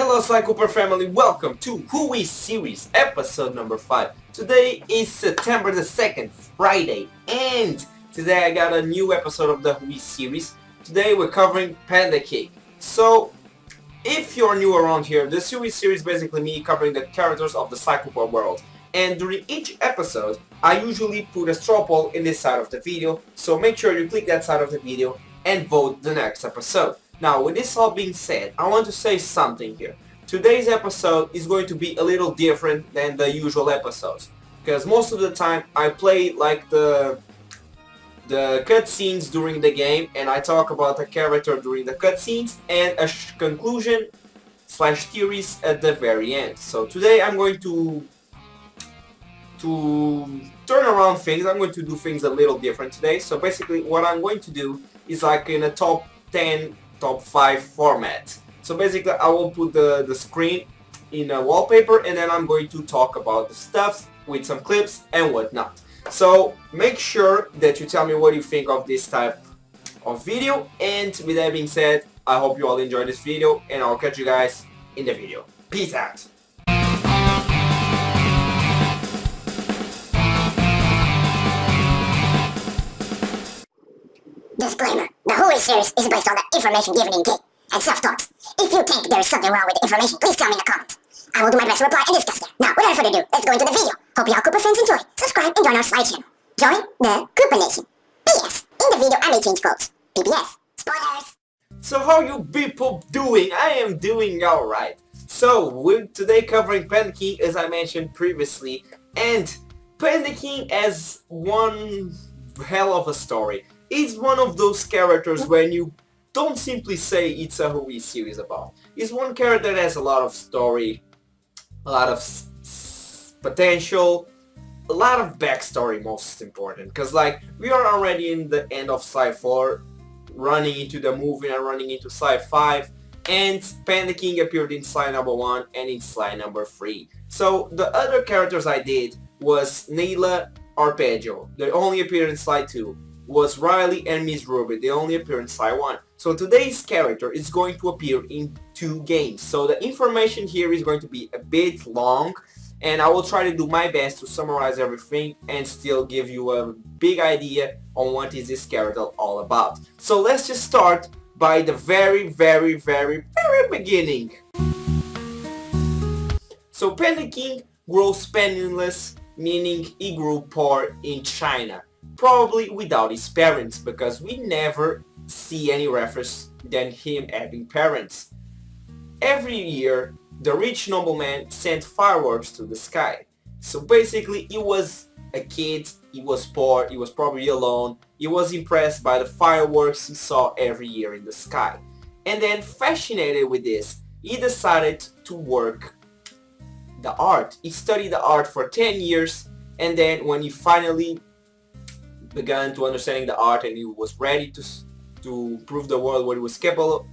Hello Sly Cooper family, welcome to Who Is Series, episode number 5. Today is September the 2nd, Friday, and today I got a new episode of the Who Is Series. Today we're covering Panda King. So, if you're new around here, the series is basically me covering the characters of the Sly Cooper world. And during each episode, I usually put a straw poll in this side of the video, so make sure you click that side of the video and vote the next episode. Now, with this all being said, I want to say something here. Today's episode is going to be a little different than the usual episodes, because most of the time I play like the cutscenes during the game, and I talk about the character during the cutscenes and a conclusion slash theories at the very end. So today I'm going to turn around things. I'm going to do things a little different today. So basically what I'm going to do is like in a top 10, top 5 format. So basically I will put the screen in a wallpaper, and then I'm going to talk about the stuff with some clips and whatnot. So make sure that you tell me what you think of this type of video, and with that being said, I hope you all enjoyed this video, and I'll catch you guys in the video. Peace out! Disclaimer. The Who Is series is based on the information given in game and self-taught. If you think there is something wrong with the information, please tell me in the comments. I will do my best to reply and discuss them. Now, without further ado, let's go into the video. Hope you all Cooper fans enjoy. Subscribe and join our Sly channel. Join the Cooper Nation. P.S. In the video, I may change quotes. PBS. Spoilers. So how you people doing? I am doing alright. So we're today covering Panda King, as I mentioned previously, and Panda King has one hell of a story. It's one of those characters when you don't simply say it's a Who Is series about. It's one character that has a lot of story, a lot of potential, a lot of backstory, most important. Because like, we are already in the end of Sly 4, running into the movie and running into Sly 5, and Panda King appeared in Sly number 1 and in Sly number 3. So the other characters I did was Nayla Arpeggio. They only appeared in Sly 2. Was Riley and Miss Ruby. They only appear in Sly 1. So today's character is going to appear in 2 games. So the information here is going to be a bit long, and I will try to do my best to summarize everything and still give you a big idea on what is this character all about. So let's just start by the very beginning. So Panda King grows penniless, meaning he grew poor in China. Probably without his parents, because we never see any reference than him having parents. Every year, the rich nobleman sent fireworks to the sky. So basically, he was a kid, he was poor, he was probably alone, he was impressed by the fireworks he saw every year in the sky. And then, fascinated with this, he decided to work the art. He studied the art for 10 years, and then when he finally began to understanding the art and he was ready to prove the world what he was capable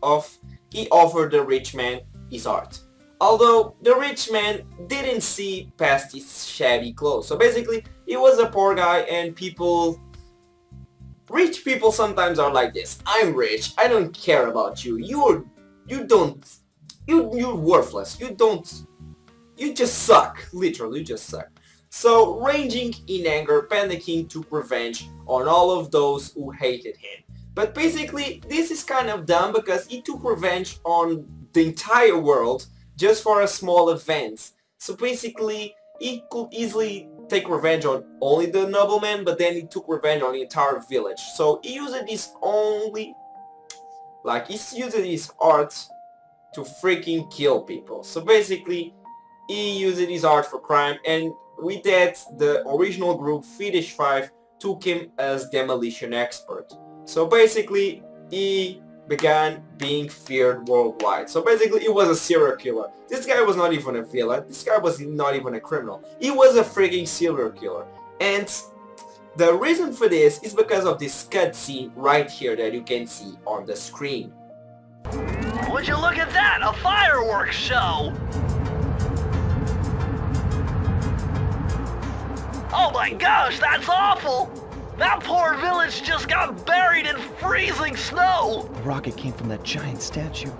of, he offered the rich man his art. Although the rich man didn't see past his shabby clothes. So basically, he was a poor guy, and rich people sometimes are like this. I'm rich, I don't care about you. You're worthless. You just suck. Literally, you just suck. So, raging in anger, Panda King took revenge on all of those who hated him. But basically, this is kind of dumb because he took revenge on the entire world just for a small event. So basically, he could easily take revenge on only the nobleman, but then he took revenge on the entire village. So he used his his art to freaking kill people. So basically, he used his art for crime, and with that, the original group, Fiendish Five, took him as demolition expert. So basically, he began being feared worldwide. So basically, he was a serial killer. This guy was not even a villain. This guy was not even a criminal. He was a freaking serial killer. And the reason for this is because of this cutscene right here that you can see on the screen. Would you look at that? A fireworks show! Oh my gosh, that's awful! That poor village just got buried in freezing snow! The rocket came from that giant statue.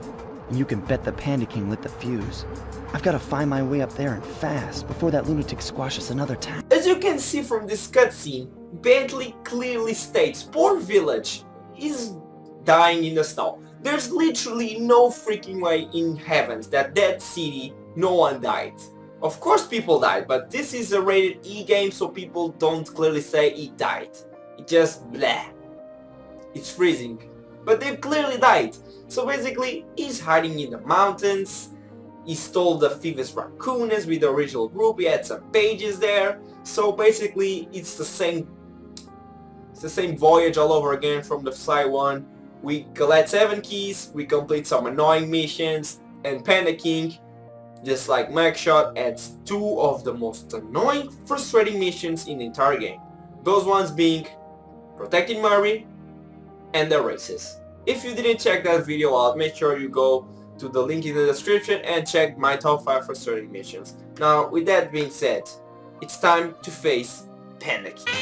and you can bet the Panda King lit the fuse. I've got to find my way up there and fast before that lunatic squashes another town. As you can see from this cutscene, Bentley clearly states poor village is dying in the snow. There's literally no freaking way in heavens that city no one died. Of course people died, but this is a rated E game, so people don't clearly say it died. It just bleh. It's freezing. But they've clearly died. So basically, he's hiding in the mountains. He stole the Thievius Raccoonus with the original group. He had some pages there. So basically, it's the same voyage all over again from the Sly one. We collect 7 keys, we complete some annoying missions, and Panda King, just like Mugshot, adds 2 of the most annoying, frustrating missions in the entire game. Those ones being protecting Murray and the races. If you didn't check that video out, make sure you go to the link in the description and check my top 5 frustrating missions. Now, with that being said, it's time to face Panda King.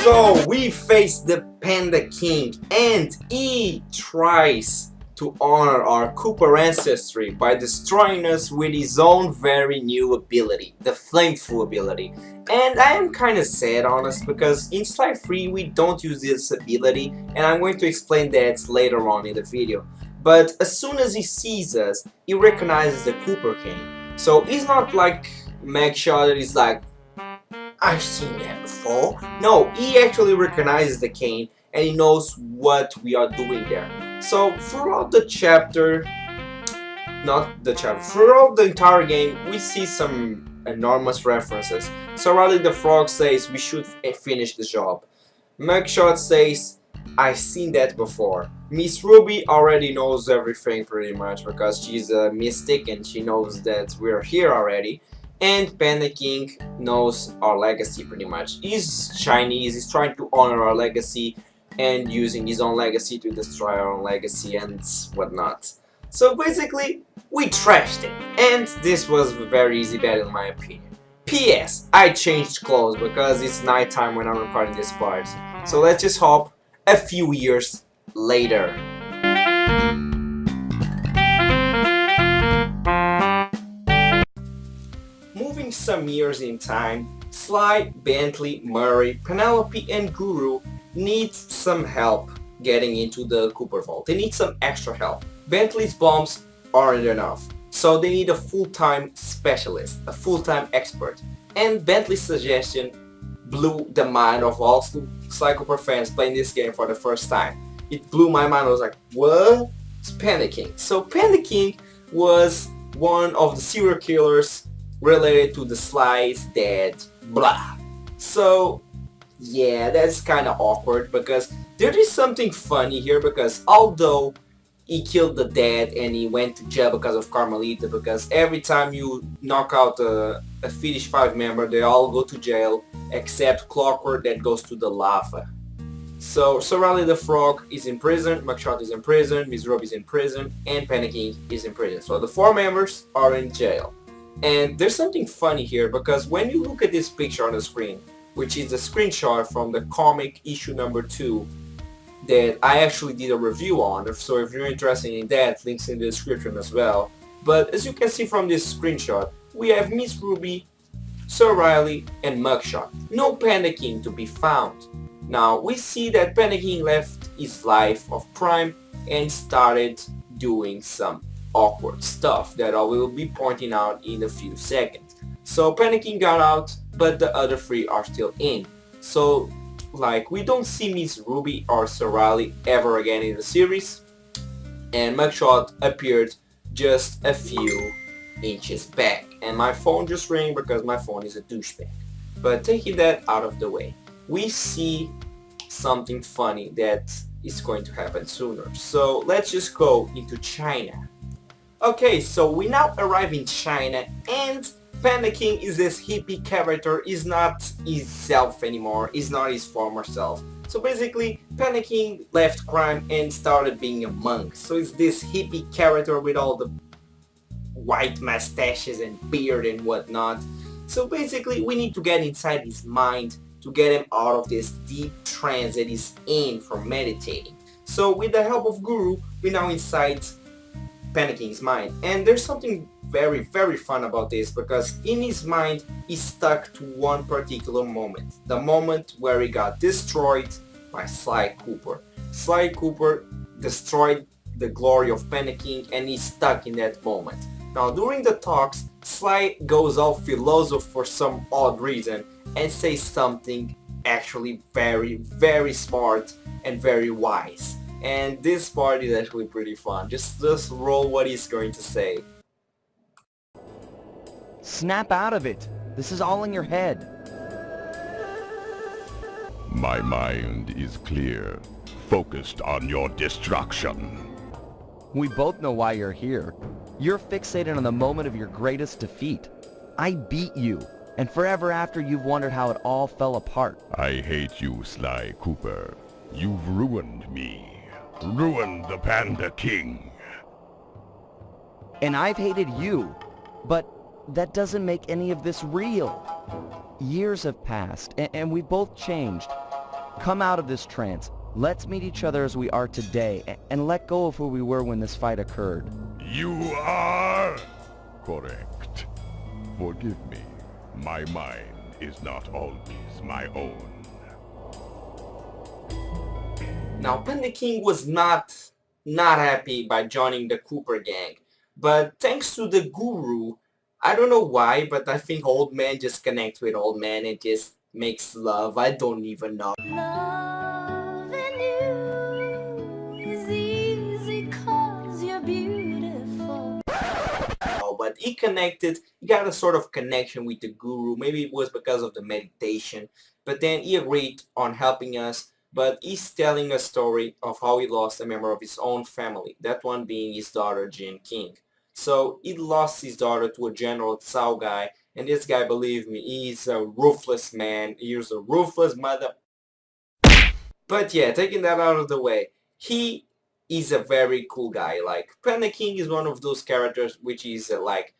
So we face the Panda King, and he tries to honor our Cooper ancestry by destroying us with his own very new ability, the Flameful ability. And I am kinda sad, honest, because in Sly 3 we don't use this ability, and I'm going to explain that later on in the video. But as soon as he sees us, he recognizes the Cooper King. So he's not like Mugshot that is like, I've seen that before. No, he actually recognizes the cane and he knows what we are doing there. So throughout the chapter, throughout the entire game, we see some enormous references. So Riley the Frog says we should finish the job. Mugshot says, I've seen that before. Miss Ruby already knows everything pretty much because she's a mystic and she knows that we're here already. And Panda King knows our legacy pretty much. He's Chinese, he's trying to honor our legacy and using his own legacy to destroy our own legacy and whatnot. So basically, we trashed it. And this was a very easy battle in my opinion. P.S. I changed clothes because it's nighttime when I'm recording this part. So let's just hop a few years later. Moving some years in time, Sly, Bentley, Murray, Penelope and Guru need some help getting into the Cooper Vault. They need some extra help. Bentley's bombs aren't enough, so they need a full-time specialist, a full-time expert. And Bentley's suggestion blew the mind of all Sly Cooper fans playing this game for the first time. It blew my mind. I was like, what? It's Panda King. So Panda King was one of the serial killers related to the Sly's dad, blah. So yeah, that's kind of awkward because there is something funny here, because although he killed the dad and he went to jail because of Carmelita, because every time you knock out a Fiendish Five member, they all go to jail except Clockwork that goes to the lava. So Riley the Frog is in prison, Mugshot is in prison, Miss Ruby is in prison, and Panda King is in prison. So the 4 members are in jail. And there's something funny here because when you look at this picture on the screen, which is a screenshot from the comic issue number 2 that I actually did a review on, so if you're interested in that, links in the description as well. But as you can see from this screenshot, we have Miss Ruby, Sir Riley and Mugshot. No Panda King to be found. Now we see that Panda King left his life of crime and started doing some awkward stuff that I will be pointing out in a few seconds. So Panda King got out, but the other 3 are still in. So like we don't see Miss Ruby or Sir Riley ever again in the series, and Mugshot appeared just a few inches back. And my phone just rang because my phone is a douchebag. But taking that out of the way, we see something funny that is going to happen sooner. So let's just go into China. Okay, so we now arrive in China, and Panda King is this hippie character, is not his self anymore, is not his former self. So basically, Panda King left crime and started being a monk. So it's this hippie character with all the white mustaches and beard and whatnot. So basically, we need to get inside his mind to get him out of this deep trance that he's in from meditating. So with the help of Guru, we're now inside Panda King's mind, and there's something very fun about this, because in his mind he's stuck to one particular moment, the moment where he got destroyed by Sly Cooper. Sly Cooper destroyed the glory of Panda King, and he's stuck in that moment. Now during the talks, Sly goes all philosoph for some odd reason and says something actually very smart and very wise. And this part is actually pretty fun. Just roll what he's going to say. Snap out of it. This is all in your head. My mind is clear, focused on your destruction. We both know why you're here. You're fixated on the moment of your greatest defeat. I beat you, and forever after you've wondered how it all fell apart. I hate you, Sly Cooper. You've ruined me. Ruined the Panda King. And I've hated you, but that doesn't make any of this real. Years have passed, and we both changed. Come out of this trance. Let's meet each other as we are today, and let go of who we were when this fight occurred. You are correct. Forgive me. My mind is not always my own. Now Panda King was not happy by joining the Cooper gang, but thanks to the Guru, I don't know why, but I think old man just connects with old man and just makes love. I don't even know. Loving you is easy 'cause you're beautiful. But he got a sort of connection with the Guru. Maybe it was because of the meditation, but then he agreed on helping us. But he's telling a story of how he lost a member of his own family, that one being his daughter Jean King. So he lost his daughter to a General Tsao guy, and this guy, believe me, he's a ruthless man. He's a ruthless mother. But yeah, taking that out of the way, he is a very cool guy. Like, Panda King is one of those characters which is like,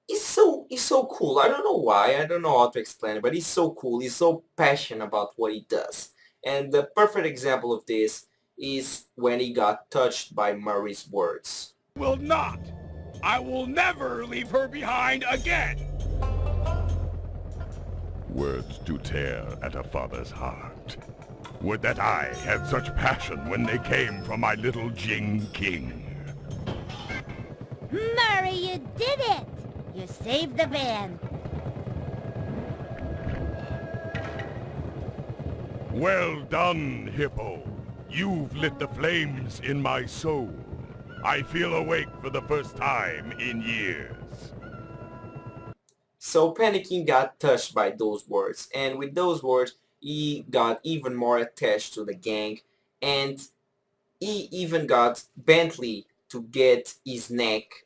he's so cool. I don't know why, I don't know how to explain it, but he's so cool. He's so passionate about what he does. And the perfect example of this is when he got touched by Murray's words. Will not! I will never leave her behind again! Words to tear at a father's heart. Would that I had such passion when they came from my little Jing King. Murray, you did it! You saved the band. Well done, Hippo. You've lit the flames in my soul. I feel awake for the first time in years. So Panda King got touched by those words, and with those words, he got even more attached to the gang, and he even got Bentley to get his neck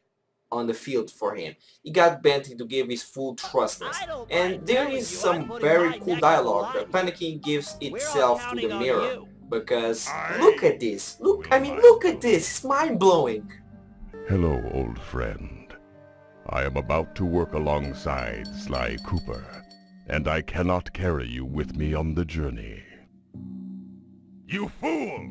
on the field for him. He got Bentley to give his full trustness. And there is some very cool dialogue that Panda King gives itself to the mirror. Because look at this. Look at this. It's mind-blowing. Hello, old friend. I am about to work alongside Sly Cooper, and I cannot carry you with me on the journey. You fool!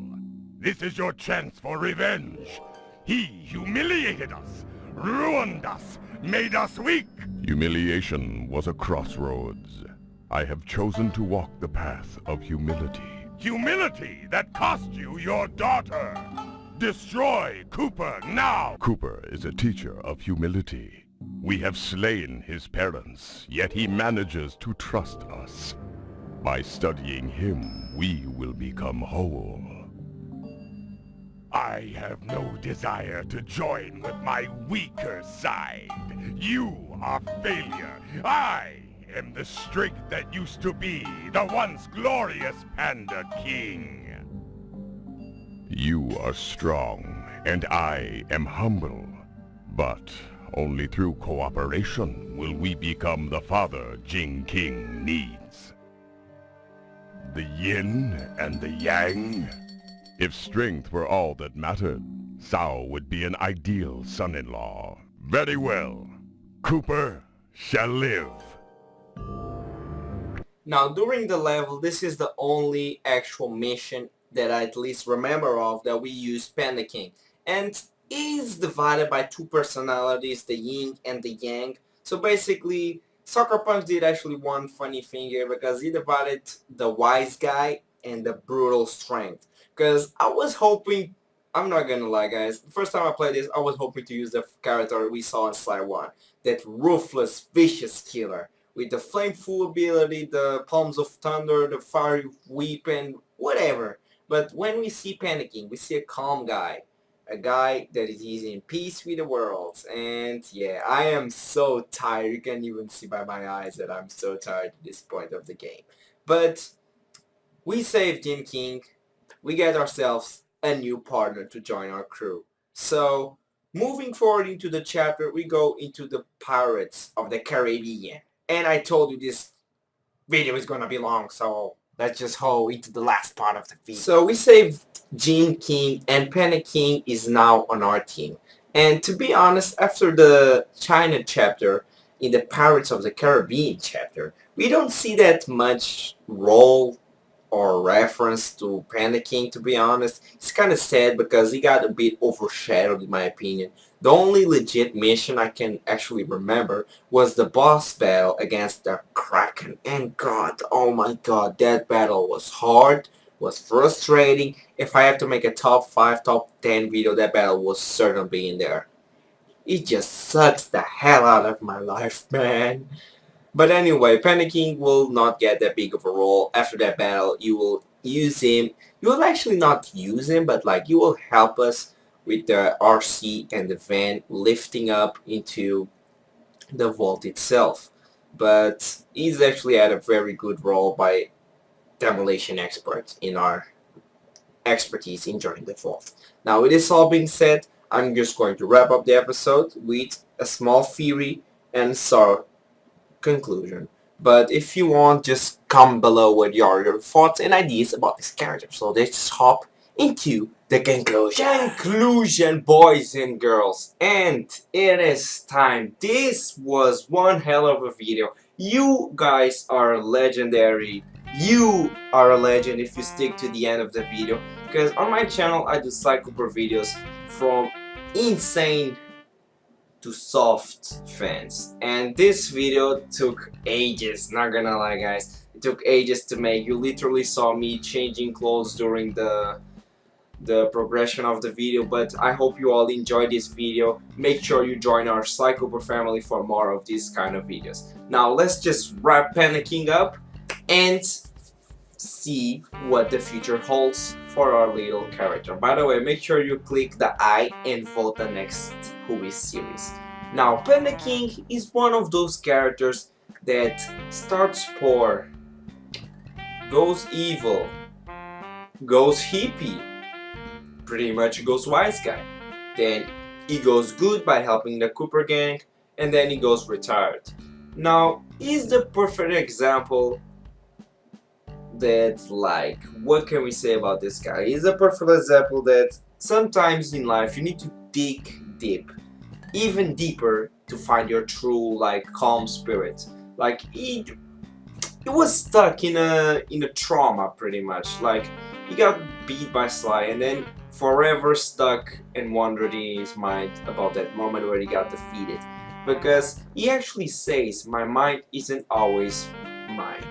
This is your chance for revenge. He humiliated us, ruined us, made us weak. Humiliation was a crossroads. I have chosen to walk the path of humility. Humility that cost you your daughter! Destroy Cooper now! Cooper is a teacher of humility. We have slain his parents, yet he manages to trust us. By studying him, we will become whole. I have no desire to join with my weaker side. You are failure. I am the strength that used to be the once glorious Panda King. You are strong, and I am humble. But only through cooperation will we become the father Jing King needs. The yin and the yang? If strength were all that mattered, Sao would be an ideal son-in-law. Very well. Cooper shall live. Now, during the level, this is the only actual mission that I at least remember of that we used Panda King. And is divided by two personalities, the yin and the yang. So basically, Sucker Punch did actually one funny thing here because he divided the wise guy and the brutal strength. Because I was hoping, I'm not gonna lie guys, the first time I played this, I was hoping to use the character we saw in Sly 1. That ruthless, vicious killer. With the flame full ability, the palms of thunder, the fiery weapon, whatever. But when we see Panda King, we see a calm guy. A guy that is in peace with the world. And yeah, I am so tired. You can even see by my eyes that I'm so tired at this point of the game. But we saved Jim King. We get ourselves a new partner to join our crew. So moving forward into the chapter, we go into the Pirates of the Caribbean. And I told you this video is gonna be long, so let's just go into the last part of the video. So we saved Jim King, and Panda King is now on our team. And to be honest, after the China chapter, in the Pirates of the Caribbean chapter, we don't see that much role or reference to Panda King, to be honest. It's kind of sad because he got a bit overshadowed in my opinion. The only legit mission I can actually remember was the boss battle against the Kraken. And God, oh my God, that battle was hard, was frustrating. If I have to make a top 5, top 10 video, that battle will certainly be in there. It just sucks the hell out of my life, man. But anyway, Panda King will not get that big of a role. After that battle, you will use him. You will actually not use him, but like you will help us with the RC and the van lifting up into the vault itself. But he's actually had a very good role by demolition experts in our expertise in joining the vault. Now with this all being said, I'm just going to wrap up the episode with a small theory and conclusion. But if you want, just comment below what your thoughts and ideas about this character. So let's just hop into the conclusion, boys and girls. And it is time. This was one hell of a video. You guys are legendary. You are a legend if you stick to the end of the video. Because on my channel, I do Sly Cooper videos from insane to soft fans, and this video took ages, not gonna lie guys, it took ages to make. You literally saw me changing clothes during the progression of the video, but I hope you all enjoyed this video. Make sure you join our Sly Cooper family for more of these kind of videos. Now let's just wrap Panda King up and see what the future holds for our little character. By the way, make sure you click the I and vote the next Who Is series. Now, Panda King is one of those characters that starts poor, goes evil, goes hippie, pretty much goes wise guy, then he goes good by helping the Cooper gang, and then he goes retired. Now, he's the perfect example that, like, what can we say about this guy? He's a perfect example that sometimes in life you need to dig deep, even deeper, to find your true, like, calm spirit. Like, he was stuck in a trauma pretty much. Like, he got beat by Sly and then forever stuck and wondered in his mind about that moment where he got defeated, because he actually says, my mind isn't always mine.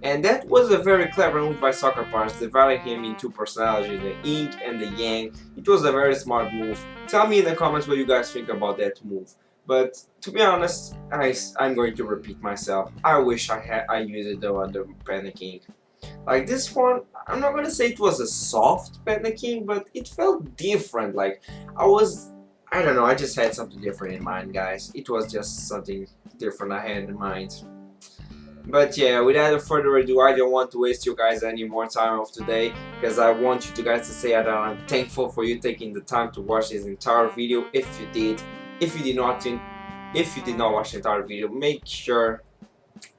And that was a very clever move by Sucker Punch, dividing him in two personalities, the yin and the yang. It was a very smart move. Tell me in the comments what you guys think about that move. But to be honest, I'm going to repeat myself. I wish I used it though under Panda King. Like this one, I'm not gonna say it was a soft Panda King, but it felt different. Like I don't know, I just had something different in mind, guys. It was just something different I had in mind. But yeah, without further ado, I don't want to waste you guys any more time of today, because I want you guys to say that I'm thankful for you taking the time to watch this entire video. If you did, if you did not watch the entire video, make sure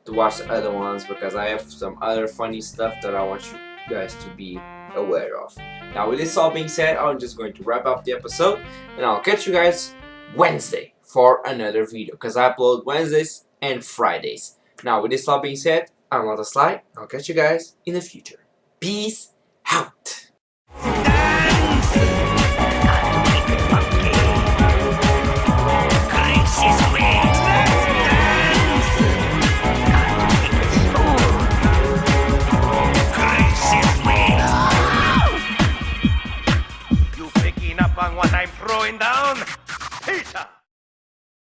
to watch the other ones, because I have some other funny stuff that I want you guys to be aware of. Now, with this all being said, I'm just going to wrap up the episode, and I'll catch you guys Wednesday for another video, because I upload Wednesdays and Fridays. Now, with this all being said, I'm mulatosly. I'll catch you guys in the future. Peace out.